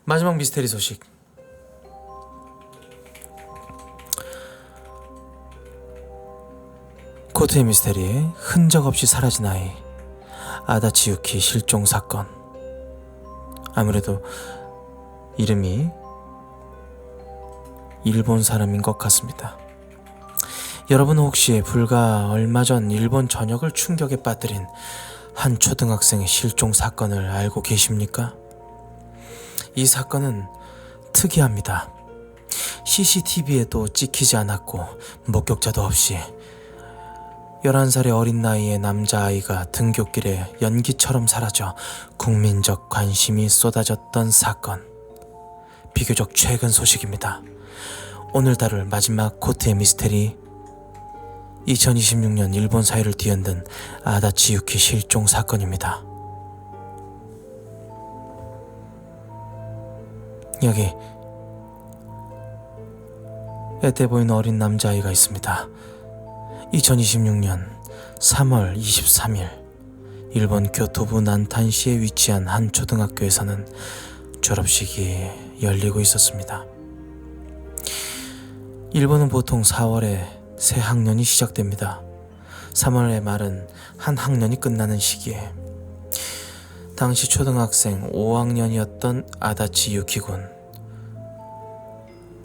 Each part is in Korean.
마지막 미스테리 소식. 코트의 미스테리, 흔적 없이 사라진 아이 아다치 유키 실종 사건. 아무래도 이름이 일본 사람인 것 같습니다. 여러분 혹시 불과 얼마 전 일본 전역을 충격에 빠뜨린 한 초등학생의 실종 사건을 알고 계십니까? 이 사건은 특이합니다. CCTV에도 찍히지 않았고 목격자도 없이 11살의 어린 나이의 남자아이가 등굣길에 연기처럼 사라져 국민적 관심이 쏟아졌던 사건. 비교적 최근 소식입니다. 오늘 다룰 마지막 코트의 미스테리, 2026년 일본 사회를 뒤흔든 아다치 유키 실종 사건입니다. 여기 애돼 보이는 어린 남자아이가 있습니다. 2026년 3월 23일 일본 교토부 난탄시에 위치한 한 초등학교에서는 졸업식이 열리고 있었습니다. 일본은 보통 4월에 새 학년이 시작됩니다. 3월의 말은 한 학년이 끝나는 시기에 당시 초등학생 5학년이었던 아다치 유키군,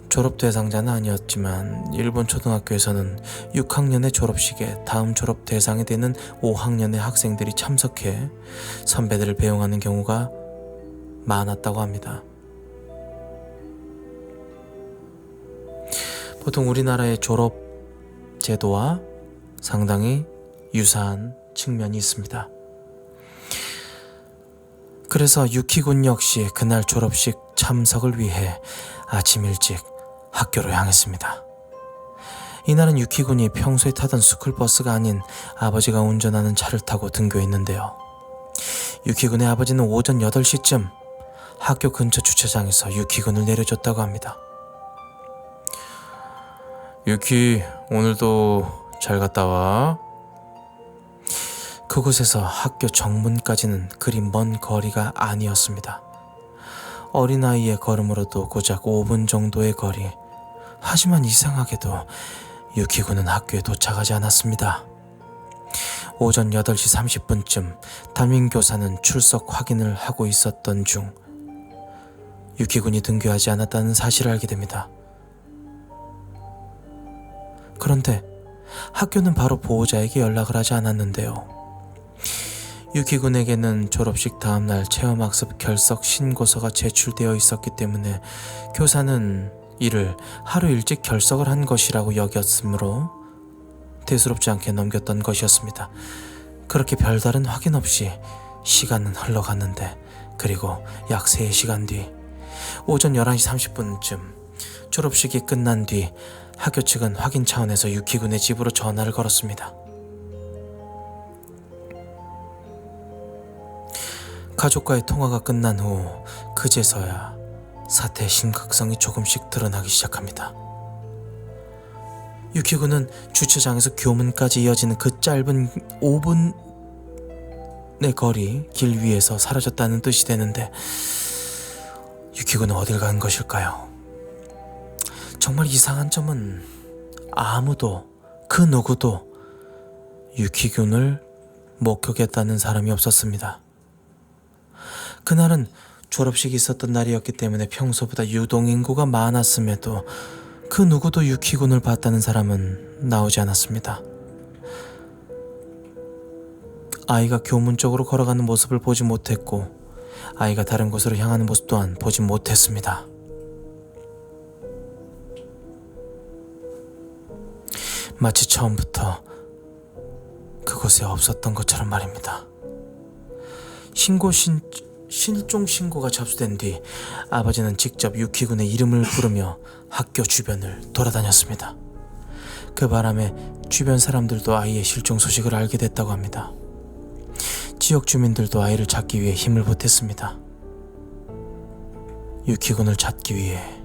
졸업 대상자는 아니었지만 일본 초등학교에서는 6학년의 졸업식에 다음 졸업 대상이 되는 5학년의 학생들이 참석해 선배들을 배웅하는 경우가 많았다고 합니다. 보통 우리나라의 졸업 제도와 상당히 유사한 측면이 있습니다. 그래서 유키군 역시 그날 졸업식 참석을 위해 아침 일찍 학교로 향했습니다. 이날은 유키군이 평소에 타던 스쿨버스가 아닌 아버지가 운전하는 차를 타고 등교했는데요. 유키군의 아버지는 오전 8시쯤 학교 근처 주차장에서 유키군을 내려줬다고 합니다. 유키, 오늘도 잘 갔다 와. 그곳에서 학교 정문까지는 그리 먼 거리가 아니었습니다. 어린아이의 걸음으로도 고작 5분 정도의 거리. 하지만 이상하게도 유키군은 학교에 도착하지 않았습니다. 오전 8시 30분쯤 담임교사는 출석 확인을 하고 있었던 중 유키군이 등교하지 않았다는 사실을 알게 됩니다. 그런데 학교는 바로 보호자에게 연락을 하지 않았는데요. 유키군에게는 졸업식 다음날 체험학습 결석 신고서가 제출되어 있었기 때문에 교사는 이를 하루 일찍 결석을 한 것이라고 여겼으므로 대수롭지 않게 넘겼던 것이었습니다. 그렇게 별다른 확인 없이 시간은 흘러갔는데, 그리고 약 3시간 뒤 오전 11시 30분쯤 졸업식이 끝난 뒤 학교 측은 확인 차원에서 유키군의 집으로 전화를 걸었습니다. 가족과의 통화가 끝난 후 그제서야 사태의 심각성이 조금씩 드러나기 시작합니다. 유키군은 주차장에서 교문까지 이어지는 그 짧은 5분의 거리 길 위에서 사라졌다는 뜻이 되는데, 유키군은 어딜 간 것일까요? 정말 이상한 점은 아무도, 그 누구도 유키군을 목격했다는 사람이 없었습니다. 그날은 졸업식이 있었던 날이었기 때문에 평소보다 유동인구가 많았음에도 그 누구도 유키군을 봤다는 사람은 나오지 않았습니다. 아이가 교문 쪽으로 걸어가는 모습을 보지 못했고, 아이가 다른 곳으로 향하는 모습 또한 보지 못했습니다. 마치 처음부터 그곳에 없었던 것처럼 말입니다. 실종 신고가 접수된 뒤 아버지는 직접 유키군의 이름을 부르며 학교 주변을 돌아다녔습니다. 그 바람에 주변 사람들도 아이의 실종 소식을 알게 됐다고 합니다. 지역 주민들도 아이를 찾기 위해 힘을 보탰습니다. 유키군을 찾기 위해.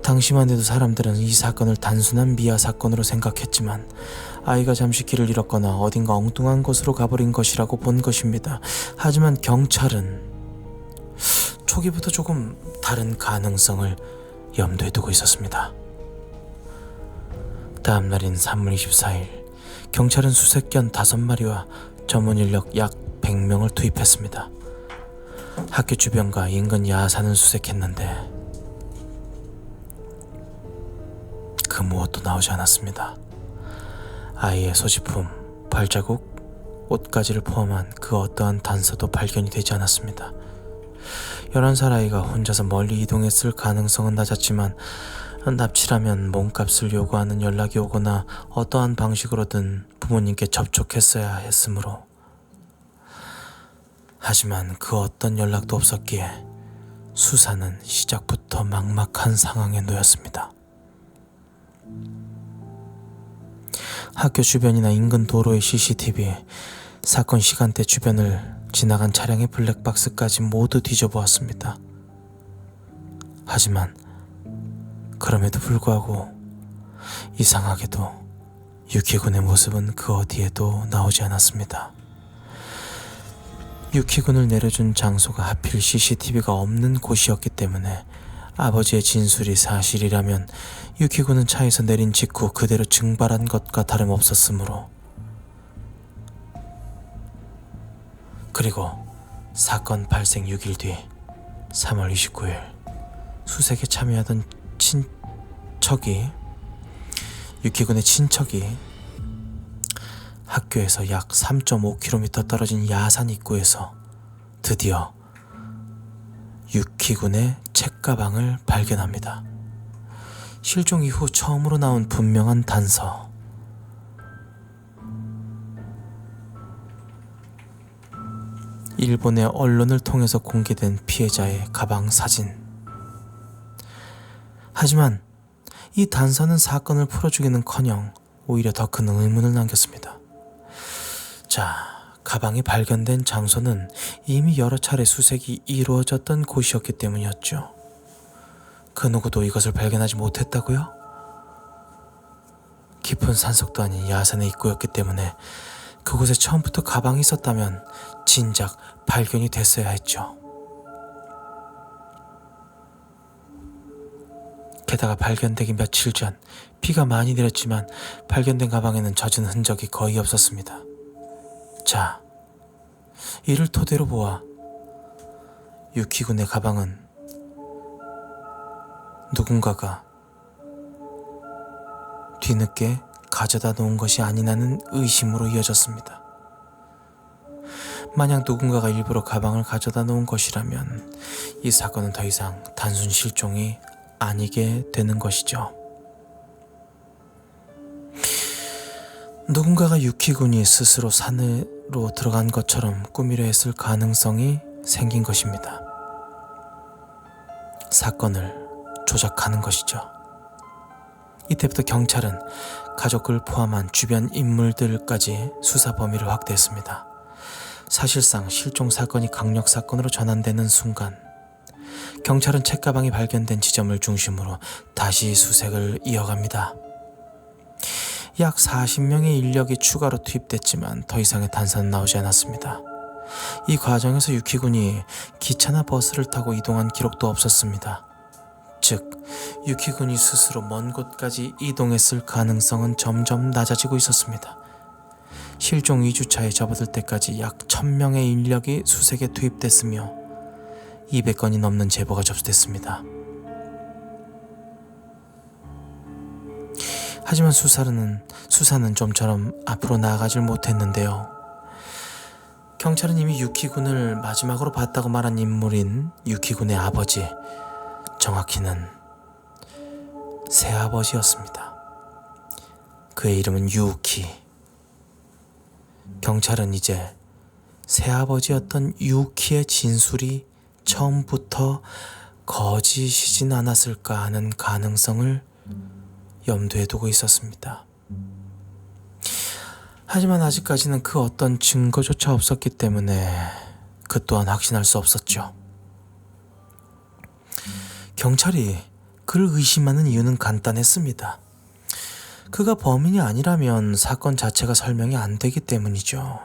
당시만 해도 사람들은 이 사건을 단순한 미아 사건으로 생각했지만 아이가 잠시 길을 잃었거나 어딘가 엉뚱한 곳으로 가버린 것이라고 본 것입니다. 하지만 경찰은 초기부터 조금 다른 가능성을 염두에 두고 있었습니다. 다음 날인 3월 24일, 경찰은 수색견 5마리와 전문 인력 약 100명을 투입했습니다. 학교 주변과 인근 야산을 수색했는데 그 무엇도 나오지 않았습니다. 아이의 소지품, 발자국, 옷가지를 포함한 그 어떠한 단서도 발견이 되지 않았습니다. 11살 아이가 혼자서 멀리 이동했을 가능성은 낮았지만 납치라면 몸값을 요구하는 연락이 오거나 어떠한 방식으로든 부모님께 접촉했어야 했으므로, 하지만 그 어떤 연락도 없었기에 수사는 시작부터 막막한 상황에 놓였습니다. 학교 주변이나 인근 도로의 CCTV, 사건 시간대 주변을 지나간 차량의 블랙박스까지 모두 뒤져보았습니다. 하지만 그럼에도 불구하고 이상하게도 유키군의 모습은 그 어디에도 나오지 않았습니다. 유키군을 내려준 장소가 하필 CCTV가 없는 곳이었기 때문에 아버지의 진술이 사실이라면 유키군은 차에서 내린 직후 그대로 증발한 것과 다름없었으므로, 그리고 사건 발생 6일 뒤 3월 29일 수색에 참여하던 유키군의 친척이 학교에서 약 3.5km 떨어진 야산 입구에서 드디어 유키군의 책가방을 발견합니다. 실종 이후 처음으로 나온 분명한 단서. 일본의 언론을 통해서 공개된 피해자의 가방 사진. 하지만 이 단서는 사건을 풀어주기는커녕 오히려 더 큰 의문을 남겼습니다. 자, 가방이 발견된 장소는 이미 여러 차례 수색이 이루어졌던 곳이었기 때문이었죠. 그 누구도 이것을 발견하지 못했다고요? 깊은 산속도 아닌 야산의 입구였기 때문에 그곳에 처음부터 가방이 있었다면 진작 발견이 됐어야 했죠. 게다가 발견되기 며칠 전 비가 많이 내렸지만 발견된 가방에는 젖은 흔적이 거의 없었습니다. 자, 이를 토대로 보아 유키군의 가방은 누군가가 뒤늦게 가져다 놓은 것이 아니냐는 의심으로 이어졌습니다. 만약 누군가가 일부러 가방을 가져다 놓은 것이라면 이 사건은 더 이상 단순 실종이 아니게 되는 것이죠. 누군가가 유키군이 스스로 산으로 들어간 것처럼 꾸미려 했을 가능성이 생긴 것입니다. 사건을 조작하는 것이죠. 이때부터 경찰은 가족을 포함한 주변 인물들까지 수사 범위를 확대했습니다. 사실상 실종 사건이 강력 사건으로 전환되는 순간 경찰은 책가방이 발견된 지점을 중심으로 다시 수색을 이어갑니다. 약 40명의 인력이 추가로 투입됐지만 더 이상의 단서는 나오지 않았습니다. 이 과정에서 유키군이 기차나 버스를 타고 이동한 기록도 없었습니다. 즉, 유키군이 스스로 먼 곳까지 이동했을 가능성은 점점 낮아지고 있었습니다. 실종 2주차에 접어들 때까지 약 1000명의 인력이 수색에 투입됐으며 200건이 넘는 제보가 접수됐습니다. 하지만 수사는 좀처럼 앞으로 나아가질 못했는데요. 경찰은 이미 유키군을 마지막으로 봤다고 말한 인물인 유키군의 아버지, 정확히는 새아버지였습니다. 그의 이름은 유키. 경찰은 이제 새아버지였던 유키의 진술이 처음부터 거짓이진 않았을까 하는 가능성을 염두에 두고 있었습니다. 하지만 아직까지는 그 어떤 증거조차 없었기 때문에 그 또한 확신할 수 없었죠. 경찰이 그를 의심하는 이유는 간단했습니다. 그가 범인이 아니라면 사건 자체가 설명이 안 되기 때문이죠.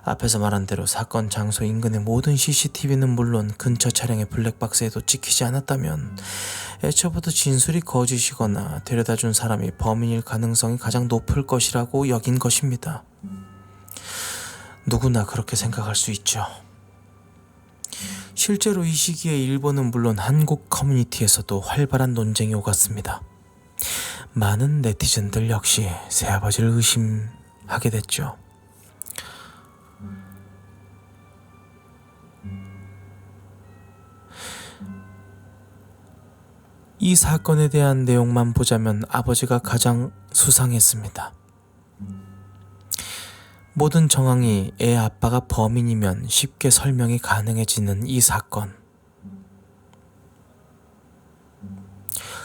앞에서 말한 대로 사건 장소 인근의 모든 CCTV는 물론 근처 차량의 블랙박스에도 찍히지 않았다면 애초부터 진술이 거짓이거나 데려다준 사람이 범인일 가능성이 가장 높을 것이라고 여긴 것입니다. 누구나 그렇게 생각할 수 있죠. 실제로 이 시기에 일본은 물론 한국 커뮤니티에서도 활발한 논쟁이 오갔습니다. 많은 네티즌들 역시 새아버지를 의심하게 됐죠. 이 사건에 대한 내용만 보자면 아버지가 가장 수상했습니다. 모든 정황이 애 아빠가 범인이면 쉽게 설명이 가능해지는 이 사건.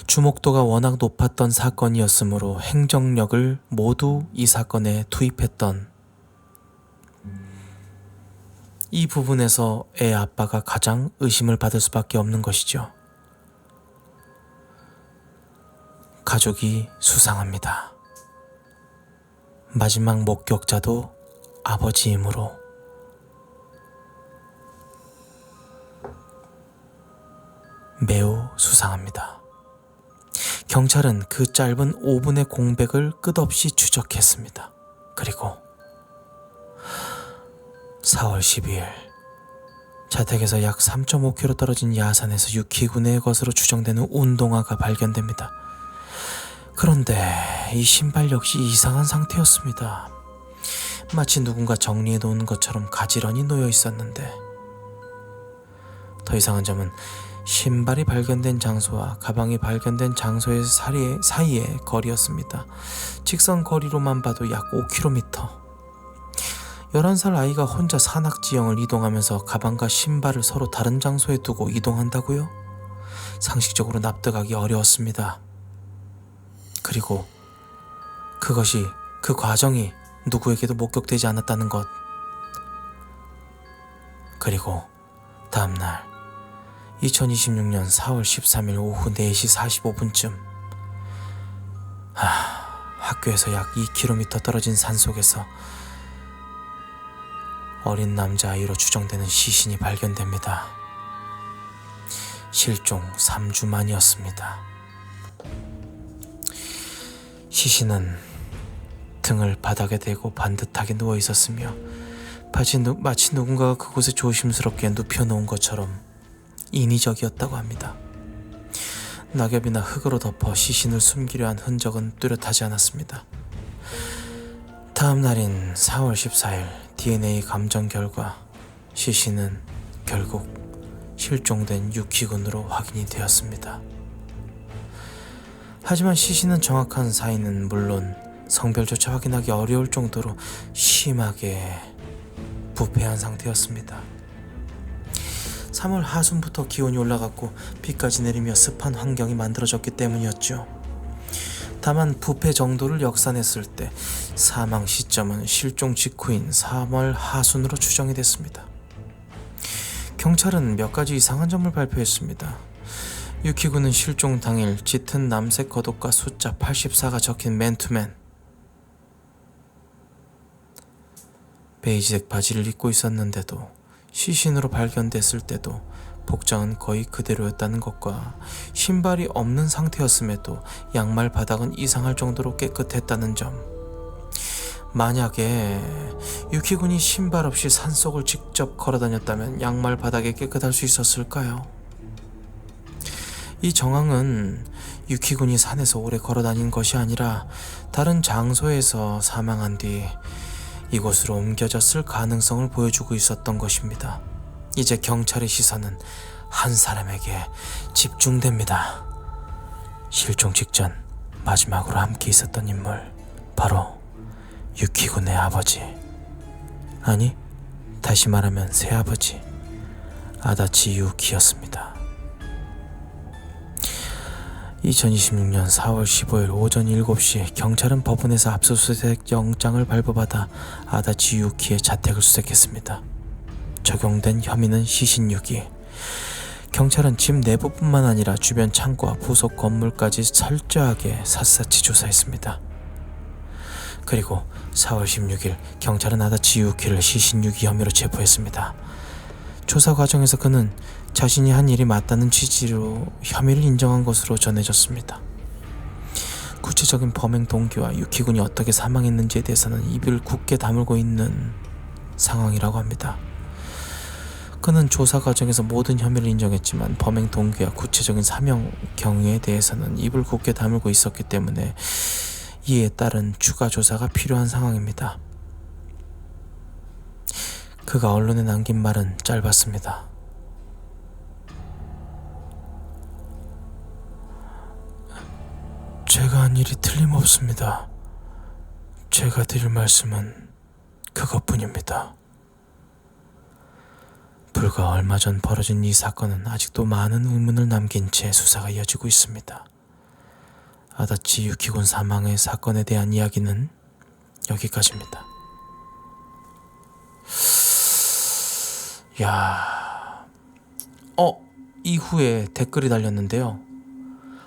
주목도가 워낙 높았던 사건이었으므로 행정력을 모두 이 사건에 투입했던 이 부분에서 애 아빠가 가장 의심을 받을 수밖에 없는 것이죠. 가족이 수상합니다. 마지막 목격자도 아버지이므로. 매우 수상합니다. 경찰은 그 짧은 5분의 공백을 끝없이 추적했습니다. 그리고 4월 12일 자택에서 약 3.5km 떨어진 야산에서 유키군의 것으로 추정되는 운동화가 발견됩니다. 그런데 이 신발 역시 이상한 상태였습니다. 마치 누군가 정리해 놓은 것처럼 가지런히 놓여 있었는데, 더 이상한 점은 신발이 발견된 장소와 가방이 발견된 장소의 사이의 거리였습니다. 직선 거리로만 봐도 약 5km. 11살 아이가 혼자 산악지형을 이동하면서 가방과 신발을 서로 다른 장소에 두고 이동한다고요? 상식적으로 납득하기 어려웠습니다. 그리고 그 과정이 누구에게도 목격되지 않았다는 것. 그리고 다음날 2026년 4월 13일 오후 4시 45분쯤 학교에서 약 2km 떨어진 산속에서 어린 남자아이로 추정되는 시신이 발견됩니다. 실종 3주 만이었습니다. 시신은 등을 바닥에 대고 반듯하게 누워 있었으며 마치 누군가가 그곳에 조심스럽게 눕혀놓은 것처럼 인위적이었다고 합니다. 낙엽이나 흙으로 덮어 시신을 숨기려 한 흔적은 뚜렷하지 않았습니다. 다음 날인 4월 14일 DNA 감정 결과 시신은 결국 실종된 유키군으로 확인이 되었습니다. 하지만 시신은 정확한 사인은 물론 성별조차 확인하기 어려울 정도로 심하게 부패한 상태였습니다. 3월 하순부터 기온이 올라갔고 비까지 내리며 습한 환경이 만들어졌기 때문이었죠. 다만 부패 정도를 역산했을 때 사망 시점은 실종 직후인 3월 하순으로 추정이 됐습니다. 경찰은 몇 가지 이상한 점을 발표했습니다. 유키군은 실종 당일 짙은 남색 겉옷과 숫자 84가 적힌 맨투맨, 베이지색 바지를 입고 있었는데도 시신으로 발견됐을 때도 복장은 거의 그대로였다는 것과 신발이 없는 상태였음에도 양말 바닥은 이상할 정도로 깨끗했다는 점. 만약에 유키군이 신발 없이 산속을 직접 걸어다녔다면 양말 바닥이 깨끗할 수 있었을까요? 이 정황은 유키군이 산에서 오래 걸어다닌 것이 아니라 다른 장소에서 사망한 뒤 이곳으로 옮겨졌을 가능성을 보여주고 있었던 것입니다. 이제 경찰의 시선은 한 사람에게 집중됩니다. 실종 직전 마지막으로 함께 있었던 인물, 바로 유키군의 아버지, 아니 다시 말하면 새아버지 아다치 유키였습니다. 2026년 4월 15일 오전 7시 경찰은 법원에서 압수수색 영장을 발부받아 아다치 유키의 자택을 수색했습니다. 적용된 혐의는 시신유기. 경찰은 집 내부뿐만 아니라 주변 창고와 부속 건물까지 철저하게 샅샅이 조사했습니다. 그리고 4월 16일 경찰은 아다치 유키를 시신 유기 혐의로 체포했습니다. 조사 과정에서 그는 자신이 한 일이 맞다는 취지로 혐의를 인정한 것으로 전해졌습니다. 구체적인 범행 동기와 유키군이 어떻게 사망했는지에 대해서는 입을 굳게 다물고 있는 상황이라고 합니다. 그는 조사 과정에서 모든 혐의를 인정했지만 범행 동기와 구체적인 사명 경위에 대해서는 입을 굳게 다물고 있었기 때문에 이에 따른 추가 조사가 필요한 상황입니다. 그가 언론에 남긴 말은 짧았습니다. 제가 한 일이 틀림없습니다. 제가 드릴 말씀은 그것뿐입니다. 불과 얼마 전 벌어진 이 사건은 아직도 많은 의문을 남긴 채 수사가 이어지고 있습니다. 아다치 유키군 사망의 사건에 대한 이야기는 여기까지입니다. 이후에 댓글이 달렸는데요.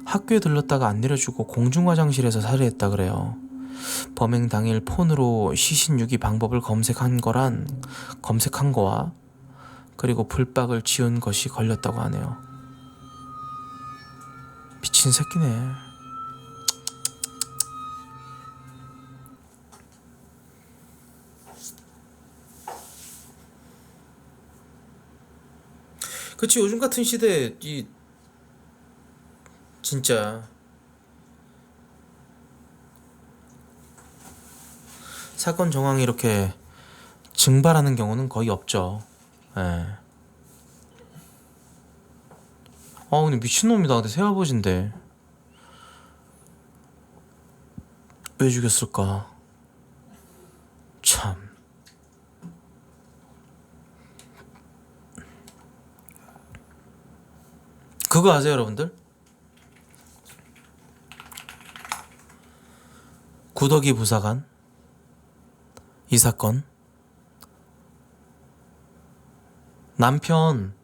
학교에 들렀다가 안 내려주고 공중화장실에서 살해했다 그래요. 범행 당일 폰으로 시신 유기 방법을 검색한 거와 그리고 불박을 지운 것이 걸렸다고 하네요. 미친 새끼네. 그치, 요즘 같은 시대에 진짜 사건 정황이 이렇게 증발하는 경우는 거의 없죠. 예. 근데 미친놈이다. 근데 새아버지인데 왜 죽였을까? 참. 그거 아세요, 여러분들? 구더기 부사관 이 사건, 남편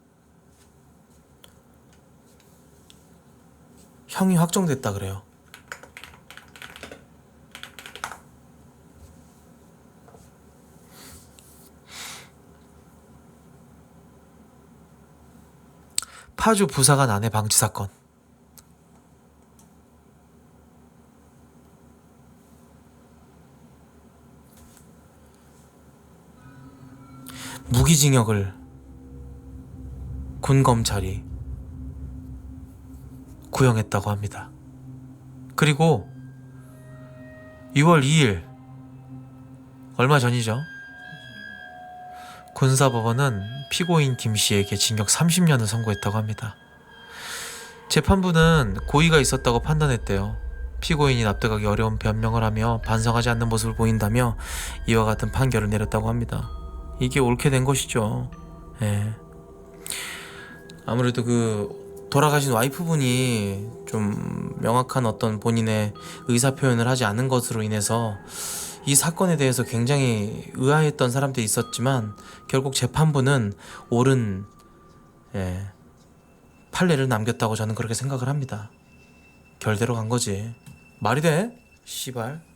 형이 확정됐다 그래요. 파주 부사관 아내 방치 사건. 무기징역을 군 검찰이 구형했다고 합니다. 그리고 6월 2일 얼마 전이죠. 군사법원은 피고인 김씨에게 징역 30년을 선고했다고 합니다. 재판부는 고의가 있었다고 판단했대요. 피고인이 납득하기 어려운 변명을 하며 반성하지 않는 모습을 보인다며 이와 같은 판결을 내렸다고 합니다. 이게 옳게 된 것이죠. 예. 아무래도 돌아가신 와이프분이 좀 명확한 어떤 본인의 의사표현을 하지 않은 것으로 인해서 이 사건에 대해서 굉장히 의아했던 사람들이 있었지만 결국 재판부는 옳은 판례를 남겼다고 저는 그렇게 생각을 합니다. 결대로 간 거지. 말이 돼? 씨발.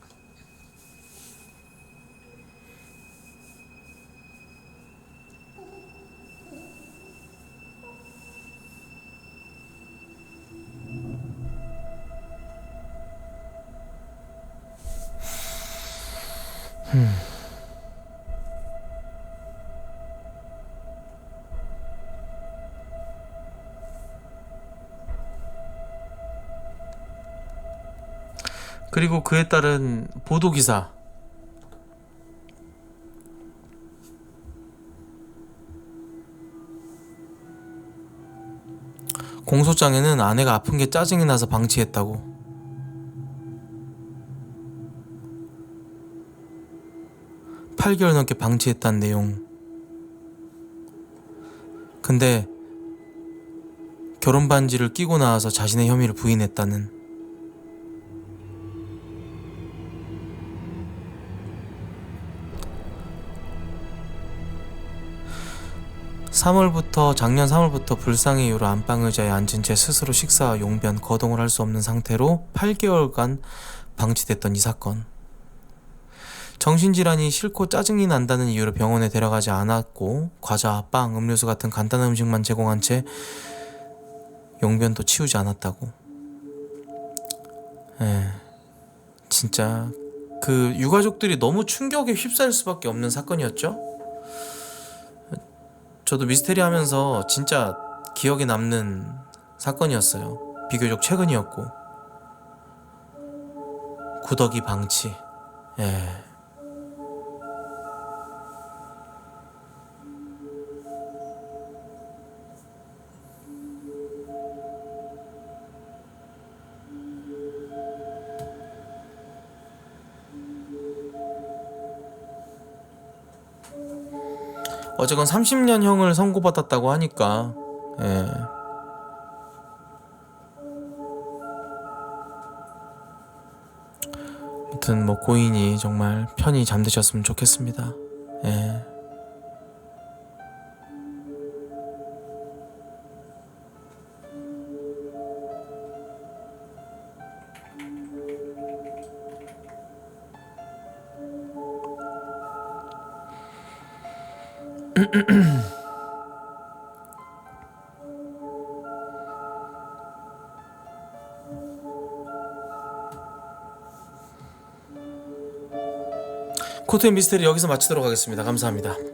그리고 그에 따른 보도기사. 공소장에는 아내가 아픈 게 짜증이 나서 방치했다고. (8개월) 넘게 방치했다는 내용. 근데 결혼 반지를 끼고 나와서 자신의 혐의를 부인했다는. 작년 3월부터 불상의 이유로 안방의자에 앉은 채 스스로 식사와 용변, 거동을 할 수 없는 상태로 8개월간 방치됐던 이 사건. 정신질환이 싫고 짜증이 난다는 이유로 병원에 데려가지 않았고 과자, 빵, 음료수 같은 간단한 음식만 제공한 채 용변도 치우지 않았다고. 진짜 그 유가족들이 너무 충격에 휩싸일 수밖에 없는 사건이었죠. 저도 미스테리 하면서 진짜 기억에 남는 사건이었어요. 비교적 최근이었고. 구더기 방치. 어쨌건 30년형을 선고받았다고 하니까 아무튼 뭐 고인이 정말 편히 잠드셨으면 좋겠습니다. 코트의 미스테리 여기서 마치도록 하겠습니다. 감사합니다.